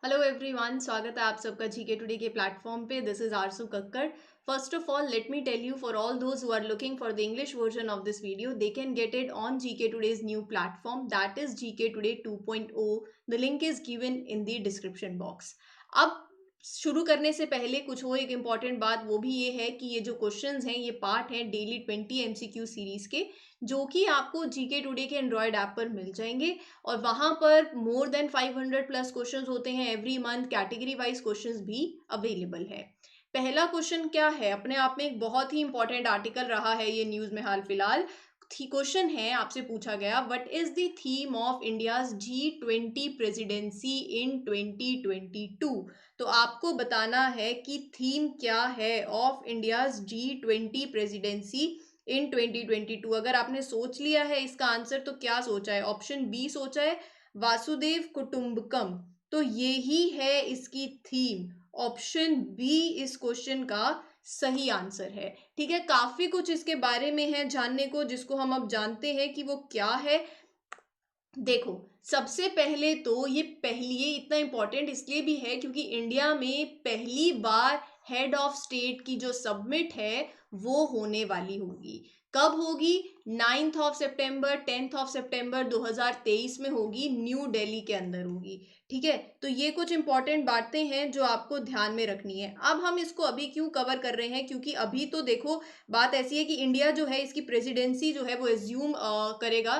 Hello everyone, स्वागत है आप सबका जीके टुडे के प्लेटफॉर्म पे। This is Arsu Kakkar. First of all let me tell you, for all those who are looking for the English version of this video, they can get it on GK today's new platform, that is GK today 2.0। The link is given in the description box. अब शुरू करने से पहले कुछ और एक important बात, वो भी ये है कि ये जो क्वेश्चंस हैं ये पार्ट हैं डेली 20 एमसीक्यू सीरीज के, जो कि आपको जीके टुडे के एंड्रॉयड ऐप पर मिल जाएंगे। और वहां पर मोर देन 500 प्लस क्वेश्चंस होते हैं every month. Category wise questions भी अवेलेबल है। पहला क्वेश्चन क्या है, अपने आप में एक बहुत ही इंपॉर्टेंट आर्टिकल रहा है ये न्यूज में हाल फिलहाल। क्वेश्चन है, आपसे पूछा गया, what is the theme of India's G20 presidency in 2022। तो आपको बताना है कि थीम क्या है of India's G20 presidency in 2022। अगर आपने सोच लिया है इसका आंसर तो क्या सोचा है? ऑप्शन बी सोचा है, वासुदेव कुटुंबकम। तो ये ही है इसकी थीम। ऑप्शन बी इस क्वेश्चन का सही आंसर है। ठीक है, काफी कुछ इसके बारे में है जानने को, जिसको हम अब जानते हैं कि वो क्या है। देखो, सबसे पहले तो ये इतना इंपॉर्टेंट इसलिए भी है क्योंकि इंडिया में पहली बार हेड ऑफ स्टेट की जो सबमिट है वो होने वाली होगी। कब होगी? 9th of September 10th of सितंबर 2023 में होगी, न्यू दिल्ली के अंदर होगी। ठीक है, तो ये कुछ इंपॉर्टेंट बातें हैं जो आपको ध्यान में रखनी है। अब हम इसको अभी क्यों कवर कर रहे हैं, क्योंकि अभी तो देखो बात ऐसी है कि इंडिया जो है इसकी प्रेसिडेंसी जो है वो एज्यूम करेगा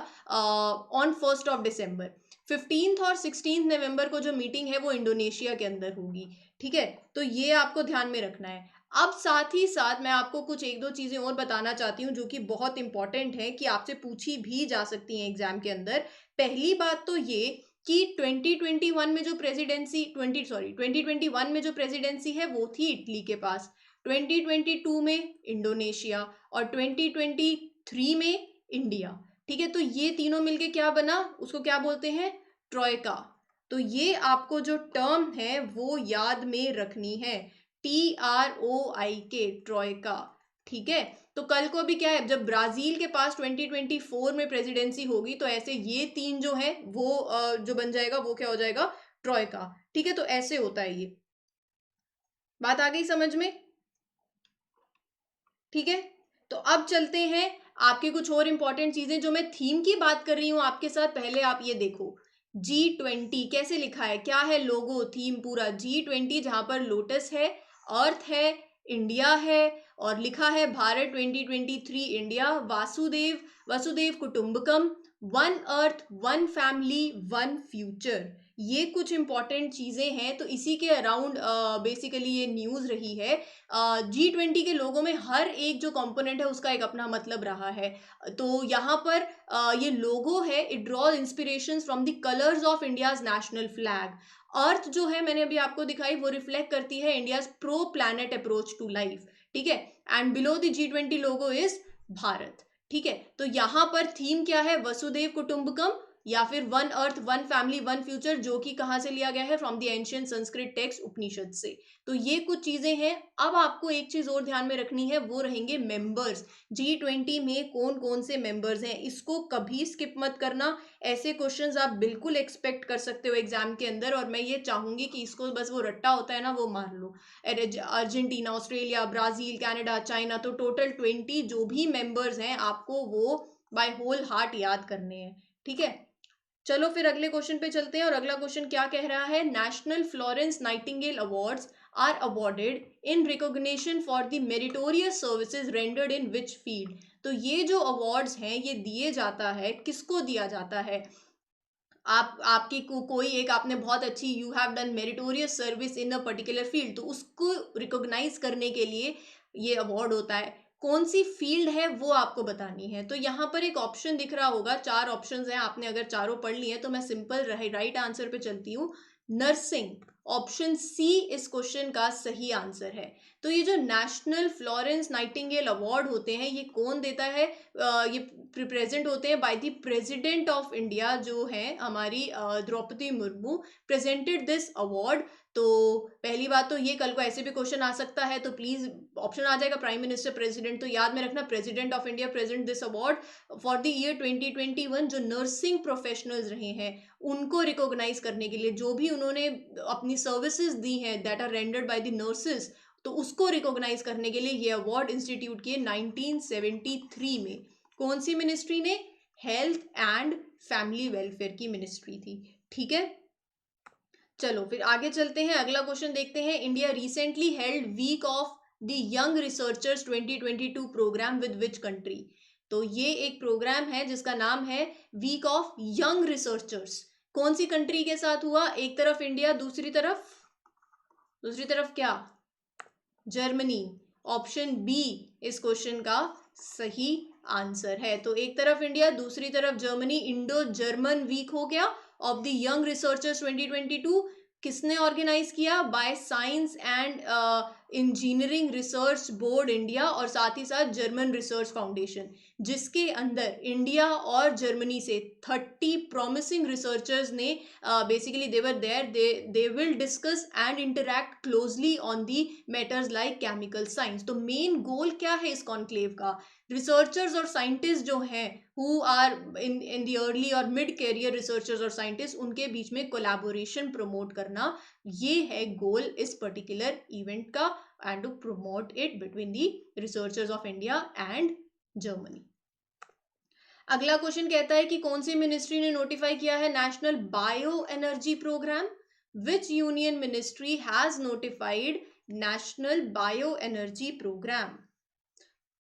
ऑन 1 15 और 16 नवंबर को जो मीटिंग है वो इंडोनेशिया के अंदर होगी। ठीक है, तो ये आपको ध्यान में रखना है। अब साथ ही साथ मैं आपको कुछ एक दो चीजें और बताना चाहती हूँ जो कि बहुत इंपॉर्टेंट है, कि आपसे पूछी भी जा सकती हैं एग्जाम के अंदर। पहली बात तो ये कि 2021 में जो प्रेसिडेंसी 2021 में जो प्रेसिडेंसी है वो थी इटली के पास, 2022 में इंडोनेशिया और 2023 में इंडिया। ठीक है, तो ये तीनों मिलके क्या बना, उसको क्या बोलते हैं? ट्रोइका। तो ये आपको जो टर्म है वो याद में रखनी है, TROIK, ट्रोइका। ठीक है, तो कल को भी क्या है, जब ब्राजील के पास 2024 में प्रेसिडेंसी होगी तो ऐसे ये तीन जो है वो जो बन जाएगा वो क्या हो जाएगा? ट्रोइका। ठीक है, तो ऐसे होता है ये। बात आ गई समझ में? ठीक है, तो अब चलते हैं आपके कुछ और इंपॉर्टेंट चीजें, जो मैं थीम की बात कर रही हूं आपके साथ। पहले आप ये देखो, G20 कैसे लिखा है, क्या है लोगो, थीम पूरा G20, जहां पर लोटस है, अर्थ है, इंडिया है, और लिखा है भारत 2023 इंडिया, वासुदेव वसुदेव कुटुंबकम, one earth one family one future. ये कुछ इंपॉर्टेंट चीजें हैं, तो इसी के अराउंड बेसिकली ये न्यूज रही है। G20 के लोगों में हर एक जो कंपोनेंट है उसका एक अपना मतलब रहा है। तो यहाँ पर ये लोगो है, it draw inspiration from the colours of India's national flag. Earth जो है मैंने अभी आपको दिखाई, वो रिफ्लेक्ट करती है India's pro planet approach to life. ठीक है, and below the G20 logo is Bharat. ठीक है, तो यहां पर थीम क्या है? वसुदेव कुटुंबकम, या फिर one earth one family one future, जो कि कहां से लिया गया है? From the ancient Sanskrit text Upanishad से। तो ये कुछ चीजें हैं। अब आपको एक चीज और ध्यान में रखनी है, वो रहेंगे मेंबर्स। G20 में कौन कौन से मेंबर्स हैं, इसको कभी स्किप मत करना। ऐसे क्वेश्चंस आप बिल्कुल एक्सपेक्ट कर सकते हो एग्जाम के अंदर, और मैं ये चाहूंगी कि इसको बस वो रट्टा होता है ना वो मार लो। Argentina, Australia, Brazil, Canada, China, तो टोटल 20 जो भी मेंबर्स हैं आपको वो बाय होल हार्ट याद करने हैं। ठीक है, चलो फिर अगले क्वेश्चन पे चलते हैं। और अगला क्वेश्चन क्या कह रहा है? National Florence Nightingale awards are awarded in recognition for the meritorious services rendered in which field. तो ये जो अवार्ड्स हैं ये दिए जाता है, किसको दिया जाता है? आपकी कोई एक, आपने बहुत अच्छी, you have done meritorious service in a particular field, तो उसको रिकॉग्नाइज करने के लिए ये अवार्ड होता है। कौन सी फील्ड है वो आपको बतानी है। तो यहाँ पर एक ऑप्शन दिख रहा होगा, चार ऑप्शंस हैं, आपने अगर चारों पढ़ लिए हैं तो मैं सिंपल राइट आंसर पे चलती हूँ, नर्सिंग। ऑप्शन सी इस क्वेश्चन का सही आंसर है। तो ये जो नेशनल फ्लोरेंस नाइटिंगेल अवार्ड होते हैं ये कौन देता है? ये प्रेजेंट होते हैं by the president of India, जो है हमारी Droupadi Murmu presented this award. तो पहली बात तो ये, कल को ऐसे भी क्वेश्चन आ सकता है, तो प्लीज ऑप्शन आ जाएगा प्राइम मिनिस्टर, प्रेसिडेंट, तो याद में रखना president of India present this award for the year 2021। जो नर्सिंग प्रोफेशनल्स रहे हैं उनको रिकॉग्नाइज करने के लिए, जो भी उन्होंने अपनी सर्विसेज दी हैं that are rendered by the nurses, तो उसको रिकॉग्नाइज करने के लिए ये अवार्ड इंस्टीट्यूट किए 1973 में। कौन सी मिनिस्ट्री ने? हेल्थ एंड फैमिली वेलफेयर की मिनिस्ट्री थी। ठीक है, चलो फिर आगे चलते हैं, अगला क्वेश्चन देखते हैं। India recently held week of the young researchers 2022 programme with which country? तो ये एक प्रोग्राम है जिसका नाम है वीक ऑफ यंग रिसर्चर्स। कौन सी कंट्री के साथ हुआ? एक तरफ इंडिया, दूसरी तरफ क्या? जर्मनी। ऑप्शन बी इस क्वेश्चन का सही आंसर है। तो एक तरफ इंडिया, दूसरी तरफ जर्मनी, इंडो जर्मन वीक हो गया ऑफ द यंग रिसर्चर्स 2022। किसने ऑर्गेनाइज किया? By science and engineering research board India और साथ ही साथ जर्मन रिसर्च फाउंडेशन, जिसके अंदर इंडिया और जर्मनी से 30 प्रॉमिसिंग रिसर्चर्स ने basically they were there, they will discuss and interact closely on the matters like chemical science. तो मेन गोल क्या है इस कॉन्क्लेव का? रिसर्चर्स और साइंटिस्ट जो हैं who are in the early और मिड कैरियर रिसर्चर्स और साइंटिस्ट, उनके बीच में कोलैबोरेशन प्रमोट करना, ये है गोल इस पर्टिकुलर इवेंट का, and to promote it between the researchers of India and Germany. अगला क्वेश्चन कहता है कि कौन सी मिनिस्ट्री ने नोटिफाई किया है national bio energy programme? Which union ministry has notified national bio energy programme?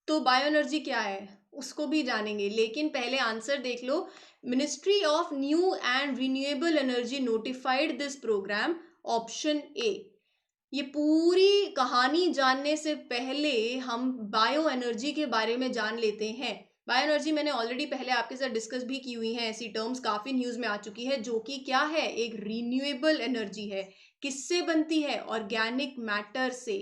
तो बायो एनर्जी क्या है उसको भी जानेंगे, लेकिन पहले आंसर देख लो। Ministry of new and renewable energy notified this programme, option A. ये पूरी कहानी जानने से पहले हम बायो एनर्जी के बारे में जान लेते हैं। बायो एनर्जी मैंने ऑलरेडी पहले आपके साथ डिस्कस भी की हुई है, ऐसी टर्म्स काफी न्यूज में आ चुकी है, जो कि क्या है? एक रिन्यूएबल एनर्जी है। किससे बनती है? ऑर्गेनिक मैटर से।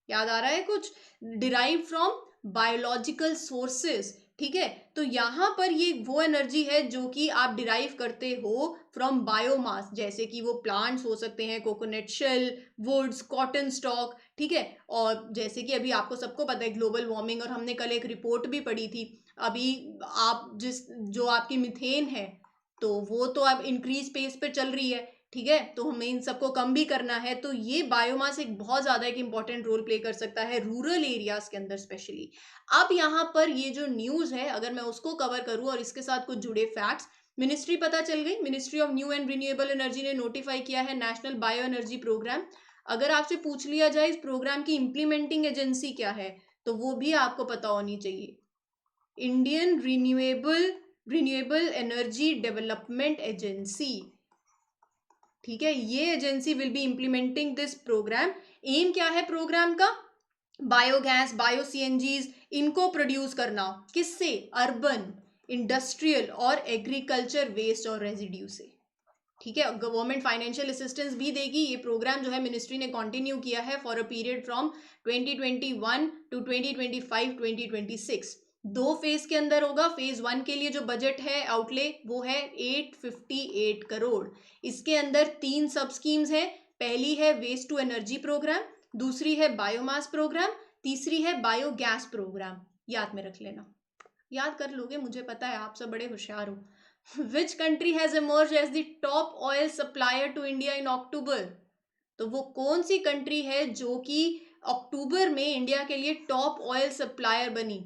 याद आ रहा है कुछ? Derive from biological sources. ठीक है, तो यहां पर ये वो एनर्जी है जो कि आप डिराइव करते हो फ्रॉम बायोमास, जैसे कि वो प्लांट्स हो सकते हैं, coconut shell, woods, cotton stalk. ठीक है, और जैसे कि अभी आपको सबको पता है ग्लोबल वार्मिंग, और हमने कल एक रिपोर्ट भी पढ़ी थी। अभी आप जो आपकी मिथेन है, तो वो तो अब इंक्रीज पेस पे चल रही है। ठीक है, तो हमें इन सबको कम भी करना है, तो ये बायोमास एक बहुत ज्यादा एक इंपॉर्टेंट रोल प्ले कर सकता है रूरल एरियाज के अंदर स्पेशली। अब यहाँ पर ये जो न्यूज है, अगर मैं उसको कवर करूँ और इसके साथ कुछ जुड़े फैक्ट्स, मिनिस्ट्री पता चल गई। Ministry of new and renewable energy ने नोटिफाई किया है नेशनल बायो एनर्जी प्रोग्राम। अगर आपसे पूछ लिया जाए इस प्रोग्राम की इंप्लीमेंटिंग एजेंसी क्या है, तो वो भी आपको पता होनी चाहिए। Indian renewable energy development agency. ठीक है, ये agency will be implementing this programme. Aim क्या है प्रोग्राम का? बायोगैस, बायो सीएनजीज, इनको प्रोड्यूस करना। किससे? अर्बन, इंडस्ट्रियल और एग्रीकल्चर वेस्ट और रेजिड्यू से। ठीक है, गवर्नमेंट फाइनेंशियल असिस्टेंस भी देगी। ये प्रोग्राम जो है मिनिस्ट्री ने कंटिन्यू किया है for a period from 2021 to 2025-2026। 2 phase के अंदर होगा। फेज 1 के लिए जो बजट है आउटले वो है 858 करोड़। इसके अंदर 3 सब स्कीम्स हैं। पहली है वेस्ट टू एनर्जी प्रोग्राम, दूसरी है बायोमास प्रोग्राम, तीसरी है बायोगैस प्रोग्राम। याद में रख लेना, याद कर लोगे, मुझे पता है आप सब बड़े होशियार हो। Which country has emerged as the top oil supplier to India in October? तो वो कौन सी कंट्री है जो कि अक्टूबर में इंडिया के लिए टॉप ऑयल सप्लायर बनी?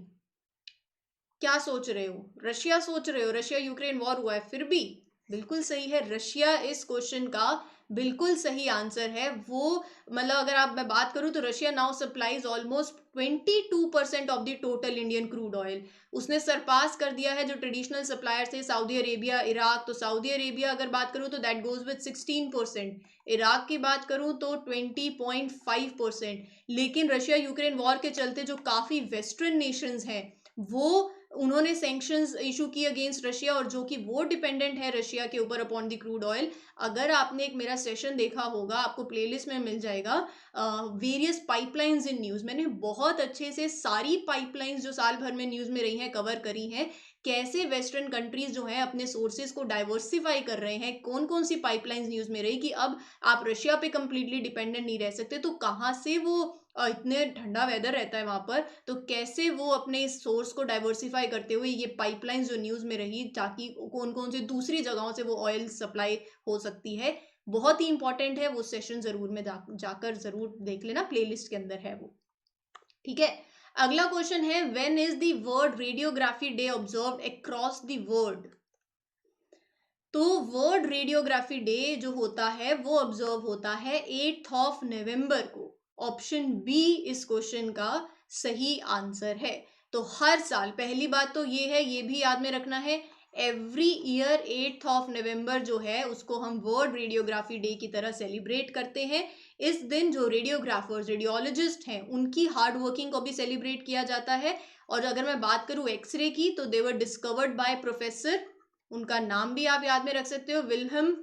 क्या सोच रहे हो? रशिया सोच रहे हो? रशिया यूक्रेन वॉर हुआ है फिर भी? बिल्कुल सही है, रशिया इस क्वेश्चन का बिल्कुल सही आंसर है। वो मतलब अगर आप मैं बात करूं तो Russia now supplies almost 22% of the total Indian crude oil. उसने सरपास कर दिया है जो ट्रेडिशनल सप्लायर थे, सऊदी अरेबिया, इराक। तो सऊदी अरेबिया अगर बात करूं तो दैट गोज विद 16%, इराक की बात करूं तो 20.5%। लेकिन रशिया यूक्रेन वॉर के चलते जो काफी वेस्टर्न नेशंस हैं, वो उन्होंने सैंक्शंस इशू की अगेंस्ट रशिया, और जो कि वो डिपेंडेंट है रशिया के ऊपर अपॉन द क्रूड ऑयल। अगर आपने एक मेरा सेशन देखा होगा, आपको प्लेलिस्ट में मिल जाएगा, वेरियस पाइपलाइंस इन न्यूज। मैंने बहुत अच्छे से सारी पाइपलाइंस जो साल भर में न्यूज में रही हैं कवर करी हैं, कैसे वेस्टर्न कंट्रीज जो है अपने सोर्सेज को डाइवर्सिफाई कर रहे हैं, कौन कौन सी पाइपलाइंस न्यूज में रही कि अब आप रशिया पे कंप्लीटली डिपेंडेंट नहीं रह सकते, तो कहाँ से वो इतने ठंडा वेदर रहता है वहां पर, तो कैसे वो अपने सोर्स को डाइवर्सिफाई करते हुए ये पाइपलाइंस जो न्यूज में रही, ताकि कौन कौन से दूसरी जगहों से वो ऑयल सप्लाई हो सकती है। बहुत ही इंपॉर्टेंट है, वो सेशन जरूर में जाकर जरूर देख लेना, प्लेलिस्ट के अंदर है वो। ठीक है, अगला क्वेश्चन है, when is the world radiography day observed across the world. तो वर्ल्ड रेडियोग्राफी डे जो होता है वो ऑब्जर्व होता है 8 ऑफ नवंबर को। ऑप्शन बी इस क्वेश्चन का सही आंसर है। तो हर साल, पहली बात तो ये है, ये भी याद में रखना है, एवरी ईयर 8 ऑफ नवंबर जो है उसको हम वर्ल्ड रेडियोग्राफी डे की तरह सेलिब्रेट करते हैं। इस दिन जो रेडियोग्राफर्स, रेडियोलॉजिस्ट हैं, उनकी हार्ड वर्किंग को भी सेलिब्रेट किया जाता है। और अगर मैं बात करूं एक्सरे की, तो दे वर डिस्कवर्ड बाय प्रोफेसर, उनका नाम भी आप याद में रख सकते हो, विल्हम,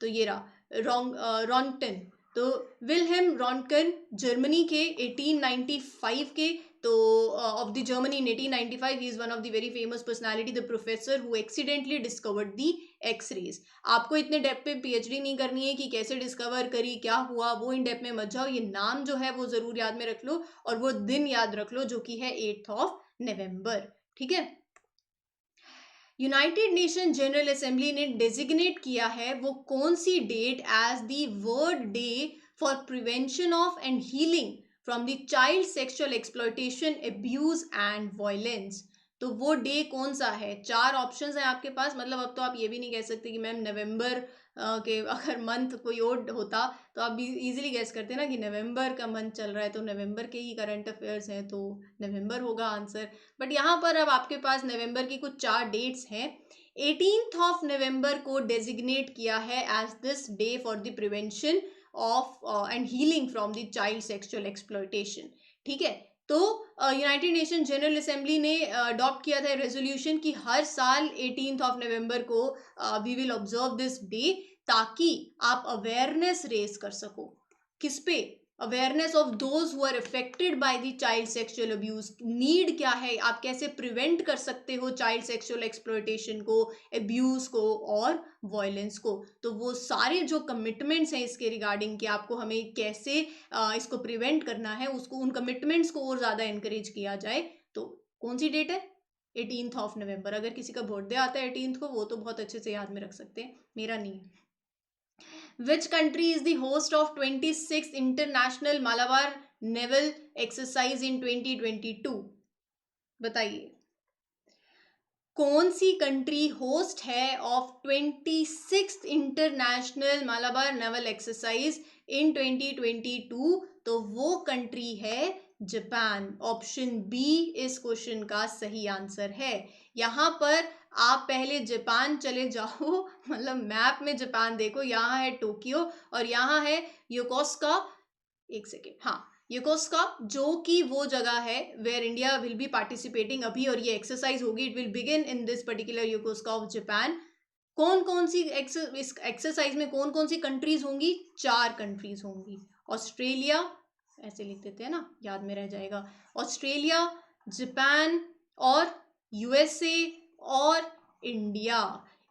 तो ये रहा रॉन्टन। तो विल्हेम रॉन्टन जर्मनी के 1895 के, तो ऑफ द जर्मनी इन 1895 ही is one of the very famous personality, the professor who accidentally discovered the x rays. आपको इतने डेप्थ पे पीएचडी नहीं करनी है कि कैसे डिस्कवर करी, क्या हुआ, वो इन डेप्थ में मत जाओ, ये नाम जो है वो जरूर याद में रख लो और वो दिन याद रख लो जो कि है 8 ऑफ नवंबर। ठीक है, यूनाइटेड नेशन जनरल असेंबली ने डेजिग्नेट किया है वो कौन सी date as the world day for prevention of and healing from the child sexual exploitation, abuse and violence. तो वो डे कौन सा है? चार ऑप्शंस हैं आपके पास, मतलब अब तो आप ये भी नहीं कह सकते कि मैम नवंबर के अगर मंथ कोई और होता तो आप इजीली गैस करते ना कि नवंबर का मंथ चल रहा है तो नवंबर के ही करंट अफेयर्स हैं, तो नवंबर होगा आंसर। बट यहाँ पर अब आपके पास नवंबर की कुछ चार डेट्स हैं। 18th ऑफ नवंबर को डेजिग्नेट किया है as this day for the prevention of and healing from the child sexual exploitation. ठीक है, तो यूनाइटेड नेशन जनरल असेंबली ने अडॉप्ट किया था रेजोल्यूशन कि हर साल 18th ऑफ नवंबर को we will observe this day, ताकि आप अवेयरनेस रेज कर सको। किस पे? Awareness of those who are affected by the child sexual abuse. Need क्या है, आप कैसे प्रिवेंट कर सकते हो चाइल्ड सेक्सुअल एक्सप्लॉयटेशन को, अब्यूज को और वायलेंस को। तो वो सारे जो कमिटमेंट्स हैं इसके रिगार्डिंग कि आपको हमें कैसे इसको प्रिवेंट करना है, उसको, उन कमिटमेंट्स को और ज़्यादा इनकरेज किया जाए। तो कौन सी डेट है? 18th ऑफ नवंबर। अगर किसी का बर्थडे आता है 18th को, वो तो बहुत अच्छे से याद में रख सकते हैं, मेरा नहीं है। Which country is the host of 26th International Malabar Naval Exercise in 2022? बताइए, कौन सी कंट्री होस्ट है of 26th international Malabar naval exercise in 2022? तो वो कंट्री है जापान। ऑप्शन बी इस क्वेश्चन का सही आंसर है। यहाँ पर आप पहले जापान चले जाओ, मतलब मैप में जापान देखो, यहाँ है टोक्यो और यहाँ है योकोसुका। एक सेकेंड, हाँ, योकोसुका, जो कि वो जगह है where India will be participating अभी, और ये एक्सरसाइज होगी, it will begin in this particular Yokosuka of Japan. कौन कौन सी इस एक्सरसाइज में कौन कौन सी कंट्रीज होंगी? 4 कंट्रीज होंगी। ऑस्ट्रेलिया, ऐसे लिख देते हैं ना, याद में रह जाएगा, ऑस्ट्रेलिया, जापान और यूएसए और इंडिया।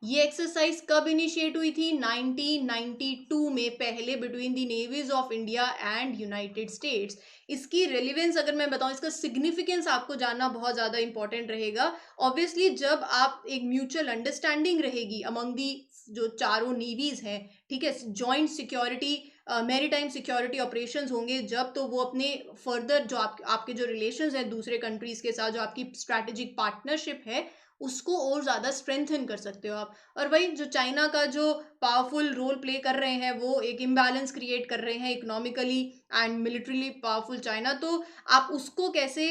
ये एक्सरसाइज कब इनिशिएट हुई थी? 1992 में, पहले between the navies of India and United States. इसकी रेलिवेंस अगर मैं बताऊं, इसका सिग्निफिकेंस आपको जानना बहुत ज़्यादा इंपॉर्टेंट रहेगा। ऑब्वियसली जब आप एक म्यूचुअल अंडरस्टैंडिंग रहेगी अमंग दी जो चारों नेवीज हैं, ठीक है, joint security, maritime security operations होंगे जब, तो वो अपने फर्दर जो आपके जो रिलेशंस हैं दूसरे कंट्रीज के साथ, जो आपकी स्ट्रैटेजिक पार्टनरशिप है, उसको और ज़्यादा स्ट्रेंथन कर सकते हो आप। और भाई जो चाइना का जो पावरफुल रोल प्ले कर रहे हैं, वो एक इम्बैलेंस क्रिएट कर रहे हैं economically and militarily powerful China, तो आप उसको कैसे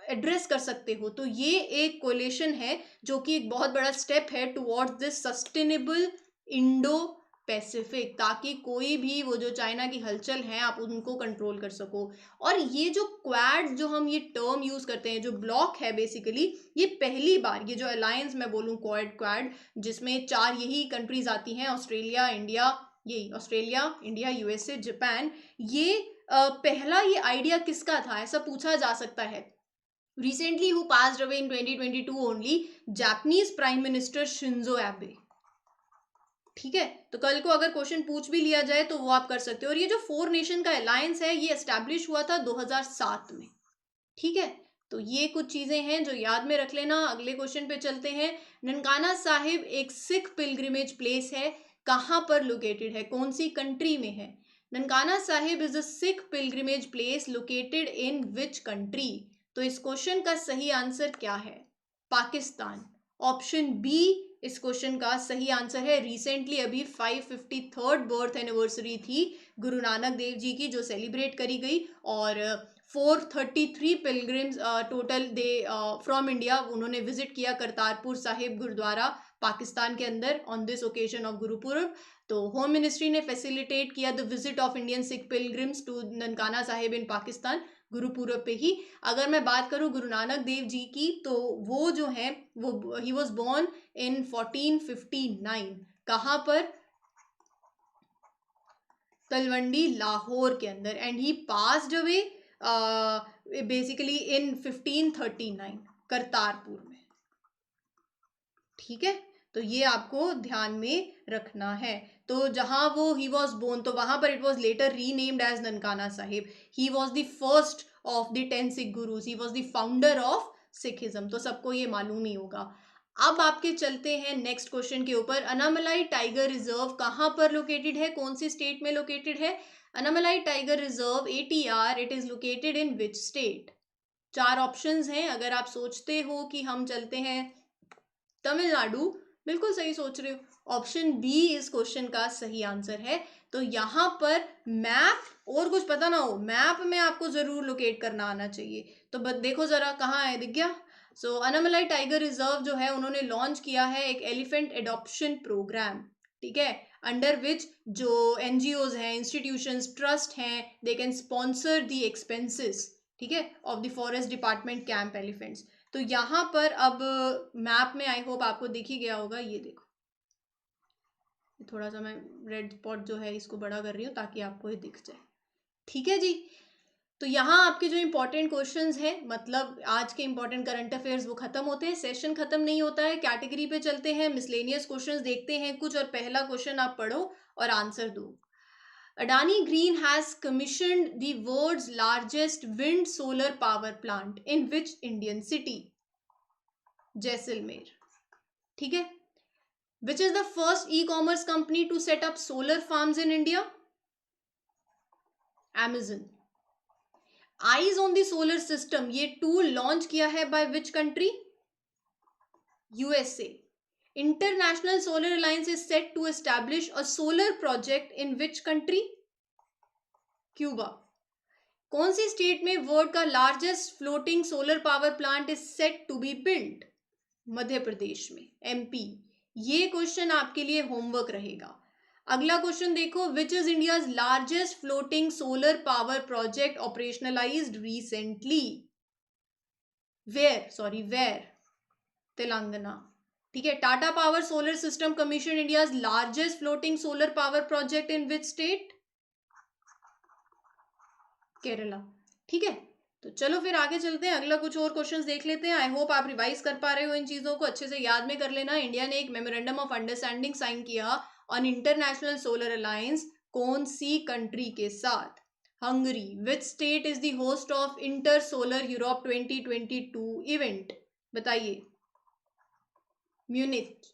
एड्रेस कर सकते हो? तो ये एक कोलिशन है जो कि एक बहुत बड़ा स्टेप है towards this sustainable Indo Pacific, ताकि कोई भी वो जो चाइना की हलचल है आप उनको कंट्रोल कर सको। और ये जो क्वाड, जो हम ये टर्म यूज करते हैं, जो ब्लॉक है बेसिकली, ये पहली बार, ये जो अलायंस मैं बोलूँ क्वाड, जिसमें 4 यही कंट्रीज आती हैं, ऑस्ट्रेलिया, इंडिया, यही ऑस्ट्रेलिया, इंडिया, यूएसए, जापान, ये पहला ये आइडिया किसका था, ऐसा पूछा जा सकता है। Recently, who passed away in 2022 only? Japanese Prime Minister Shinzo Abe. ठीक है, तो कल को अगर क्वेश्चन पूछ भी लिया जाए तो वो आप कर सकते हो। और ये जो 4 नेशन का अलायंस है ये एस्टैब्लिश हुआ था 2007 में। ठीक है, तो ये कुछ चीजें हैं जो याद में रख लेना। अगले क्वेश्चन पे चलते हैं। ननकाना साहिब एक सिख पिलग्रिमेज प्लेस है, कहाँ पर लोकेटेड है, कौन सी कंट्री में है? Nankana Sahib is a Sikh pilgrimage place located in which country? तो इस क्वेश्चन का सही आंसर क्या है? पाकिस्तान। ऑप्शन बी इस क्वेश्चन का सही आंसर है। रिसेंटली अभी 553rd बर्थ एनिवर्सरी थी गुरु नानक देव जी की, जो सेलिब्रेट करी गई, और 433 pilgrims total they from India उन्होंने विजिट किया करतारपुर साहिब गुरुद्वारा पाकिस्तान के अंदर on this occasion of Gurpurab. तो होम मिनिस्ट्री ने फैसिलिटेट किया the visit of Indian Sikh pilgrims to Nankana Sahib in Pakistan Gurpurab पे ही। अगर मैं बात करूं गुरु नानक देव जी की, तो वो जो है वो ही वॉज बोर्न इन 1459। कहाँ पर? तलवंडी, लाहौर के अंदर। And he passed away basically in 1539 Kartarpur में। ठीक है, तो ये आपको ध्यान में रखना है। तो जहां वो ही वॉज बोर्न, तो वहां पर it was later renamed as Nankana Sahib. He was the first of the 10 Sikh gurus, he was the founder of Sikhism. तो सबको ये मालूम ही होगा। अब आपके चलते हैं नेक्स्ट क्वेश्चन के ऊपर। अनामलाई टाइगर रिजर्व कहाँ पर लोकेटेड है, कौन सी स्टेट में लोकेटेड है? Anamalai tiger reserve ATR, it is located in which state? 4 options हैं। अगर आप सोचते हो कि हम चलते हैं तमिलनाडु, बिल्कुल सही सोच रहे हो। ऑप्शन बी इस क्वेश्चन का सही आंसर है। तो यहाँ पर मैप और कुछ पता ना हो, मैप में आपको जरूर लोकेट करना आना चाहिए। तो देखो जरा कहाँ है, दिख गया? सो अनामलाई टाइगर रिजर्व जो है उन्होंने लॉन्च किया है एक एलिफेंट एडॉप्शन प्रोग्राम। ठीक है, अंडर विच जो NGOs हैं, इंस्टीट्यूशंस, ट्रस्ट हैं, they can sponsor the expenses, ठीक है, of the forest department camp elephants. तो यहाँ पर अब मैप में आई होप आपको दिख ही गया होगा। ये देखो, थोड़ा सा मैं रेड स्पॉट जो है इसको बड़ा कर रही हूँ ताकि आपको ये दिख जाए। ठीक है जी, तो यहाँ आपके जो इंपॉर्टेंट क्वेश्चंस हैं, मतलब आज के इंपॉर्टेंट करंट अफेयर्स, वो खत्म होते हैं। सेशन खत्म नहीं होता है, कैटेगरी पे चलते हैं, मिसलेनियस क्वेश्चंस देखते हैं कुछ, और पहला क्वेश्चन आप पढ़ो और आंसर दो। Adani Green has commissioned the world's largest wind solar power plant in which Indian city? Jaisalmer. ठीक है, which is the first e-commerce company to set up solar farms in India? Amazon. Eyes on the solar system, ये tool launch किया है by which country? USA. International Solar Alliance is set to establish a solar project in which country? Cuba. कौन सी state में world का largest floating solar power plant is set to be build? Madhya Pradesh में, MP। ये question आपके लिए homework रहेगा। अगला क्वेश्चन देखो, which is India's largest floating solar power project operationalized recently? Where? Telangana. ठीक है, Tata power solar system commission India's largest floating solar power project in which state? Kerala. ठीक है, तो चलो फिर आगे चलते हैं, अगला कुछ और क्वेश्चंस देख लेते हैं। आई होप आप रिवाइज कर पा रहे हो, इन चीजों को अच्छे से याद में कर लेना। इंडिया ने एक मेमोरेंडम ऑफ अंडरस्टैंडिंग साइन किया ऑन इंटरनेशनल सोलर अलायंस, कौन सी कंट्री के साथ? Hungary. Which state is the host of inter solar Europe 2022 event? बताइए। Munich.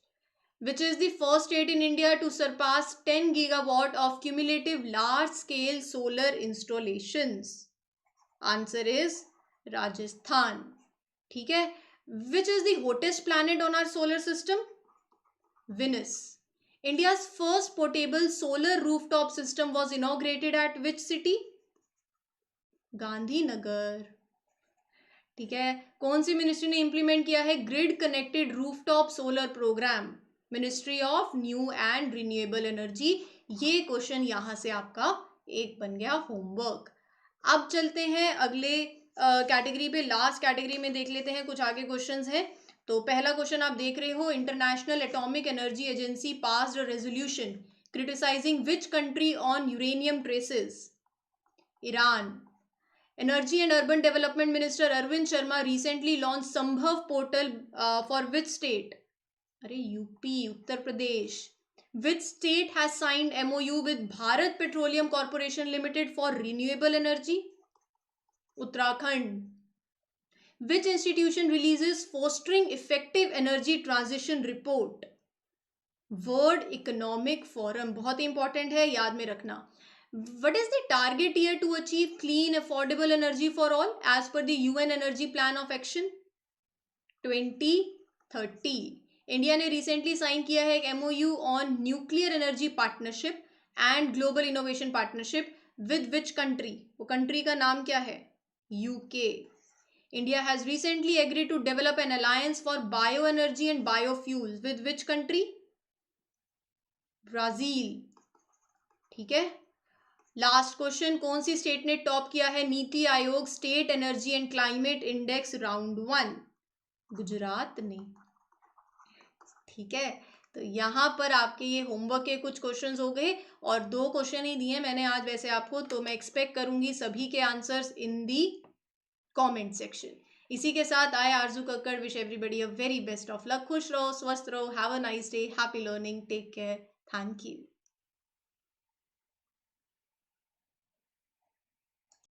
Which is the first state in India to surpass 10 gigawatt of cumulative large-scale solar installations? Answer is Rajasthan. ठीक है, which is the hottest planet on our solar system? Venus. India's first portable solar rooftop system was inaugurated at which city? Gandhinagar. ठीक है, कौन सी ministry ने implement किया है grid connected rooftop solar program? Ministry of new and renewable energy. ये question यहां से आपका एक बन गया होमवर्क। अब चलते हैं अगले कैटेगरी पे, लास्ट कैटेगरी में देख लेते हैं कुछ आगे क्वेश्चंस हैं। तो पहला क्वेश्चन आप देख रहे हो, international atomic energy agency passed a resolution criticizing which country on uranium traces? Iran. Energy and Urban Development Minister Arvind Sharma recently launched Sambhav portal for which state? अरे UP, Uttar Pradesh. Which state has signed MOU with Bharat Petroleum Corporation Limited for renewable energy? Uttarakhand. Which institution releases Fostering Effective Energy Transition Report? World Economic Forum. बहुत ही important है, याद में रखना. What is the target year to achieve clean, affordable energy for all as per the UN Energy Plan of Action? 2030. India ने recently sign किया है एक MOU on nuclear energy partnership and global innovation partnership with which country? वो country का नाम क्या है? UK. India has recently agreed to develop an alliance for bioenergy and biofuels with which country? Brazil. ठीक है. लास्ट क्वेश्चन, कौन सी state ने टॉप किया है NITI Aayog state energy and climate index round 1? Gujarat ने. ठीक है. तो यहाँ पर आपके ये होमवर्क के कुछ क्वेश्चंस हो गए और 2 क्वेश्चन ही दिए मैंने आज वैसे आपको, तो मैं एक्सपेक्ट करूंगी सभी के answers in the comment section. इसी के साथ I Arzoo Kakkar. Wish everybody a very best of luck. खुश रहो, स्वस्थ रहो. Have a nice day. Happy learning. Take care. Thank you.